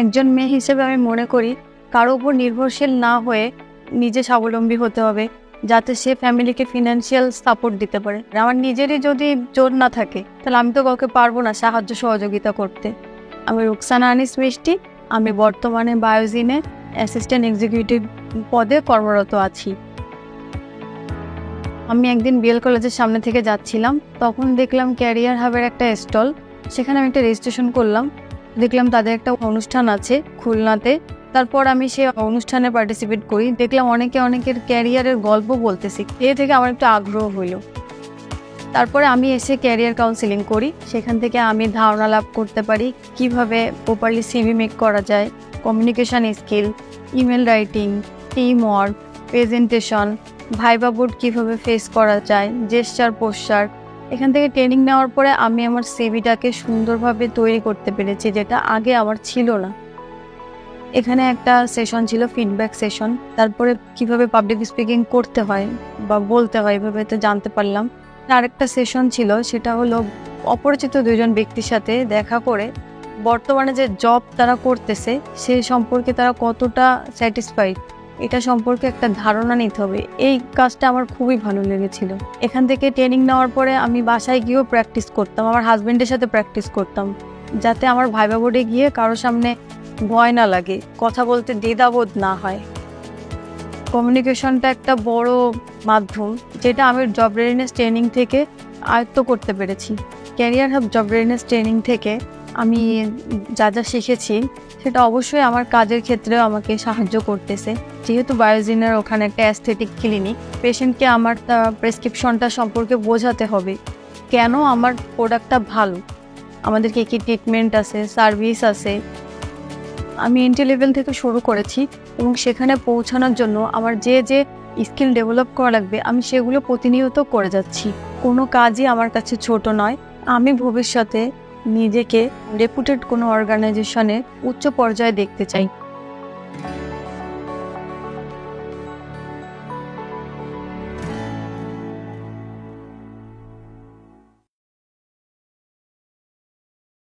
একজন মেয়ে হিসেবে আমি মনে করি কারো উপর নির্ভরশীল না হয়ে নিজে স্বাবলম্বী হতে হবে, যাতে সে ফ্যামিলিকে ফিনান্সিয়াল সাপোর্ট দিতে পারে। আমার নিজেরই যদি জোর না থাকে তাহলে আমি তো কাউকে পারবো না সাহায্য সহযোগিতা করতে। আমি রুকসানা আনিস মিষ্টি, আমি বর্তমানে বায়োজিনে অ্যাসিস্ট্যান্ট এক্সিকিউটিভ পদে কর্মরত আছি। আমি একদিন বিএল কলেজের সামনে থেকে যাচ্ছিলাম, তখন দেখলাম ক্যারিয়ার হাবের একটা স্টল। সেখানে আমি একটা রেজিস্ট্রেশন করলাম, দেখলাম তাদের একটা অনুষ্ঠান আছে খুলনাতে। তারপর আমি সেই অনুষ্ঠানে পার্টিসিপেট করি, দেখলাম অনেকের ক্যারিয়ারের গল্প বলতেছি, এ থেকে আমার একটু আগ্রহ হইল। তারপরে আমি এসে ক্যারিয়ার কাউন্সিলিং করি, সেখান থেকে আমি ধারণা লাভ করতে পারি কিভাবে প্রপারলি সিভি মেক করা যায়, communication skill, email writing, team work, presentation, viva board কীভাবে ফেস করা যায়, জেস্চার পোস্টার। এখান থেকে ট্রেনিং নেওয়ার পরে আমি আমার সিভিটাকে সুন্দরভাবে তৈরি করতে পেরেছি, যেটা আগে আমার ছিল না। এখানে একটা সেশন ছিল ফিডব্যাক সেশন, তারপরে কিভাবে পাবলিক স্পিকিং করতে হয় বা বলতে হয় এভাবে তো জানতে পারলাম। আরেকটা সেশন ছিল, সেটা হলো অপরিচিত দুইজন ব্যক্তির সাথে দেখা করে বর্তমানে যে জব তারা করতেছে সে সম্পর্কে তারা কতটা স্যাটিসফাইড এটা সম্পর্কে একটা ধারণা নিতে হবে। এই কাজটা আমার খুবই ভালো লেগেছিল। এখান থেকে ট্রেনিং নেওয়ার পরে আমি বাসায় গিয়েও প্র্যাকটিস করতাম, আমার হাজব্যান্ডের সাথে প্র্যাকটিস করতাম, যাতে আমার ভাইবা বোর্ডে গিয়ে কারোর সামনে ভয় না লাগে, কথা বলতে দ্বিধাবোধ না হয়। কমিউনিকেশনটা একটা বড় মাধ্যম, যেটা আমি জব রেডিনেস ট্রেনিং থেকে আয়ত্ত করতে পেরেছি। Career hub job readiness training থেকে আমি যা যা শিখেছি সেটা অবশ্যই আমার কাজের ক্ষেত্রেও আমাকে সাহায্য করতেছে। যেহেতু বায়োজিনের ওখানে একটা অ্যাস্থেটিক ক্লিনিক, পেশেন্টকে আমার প্রেসক্রিপশনটা সম্পর্কে বোঝাতে হবে, কেন আমার প্রোডাক্টটা ভালো, আমাদের কী কী ট্রিটমেন্ট আছে, সার্ভিস আছে। আমি এন্ট্রি লেভেল থেকে শুরু করেছি এবং সেখানে পৌঁছানোর জন্য আমার যে যে স্কিল ডেভেলপ করা লাগবে আমি সেগুলো প্রতিনিয়ত করে যাচ্ছি। কোনো কাজই আমার কাছে ছোট নয়। আমি ভবিষ্যতে নিজেকে রেপুটেড কোনো অর্গানাইজেশনে উচ্চ পর্যায়ে দেখতে চাই।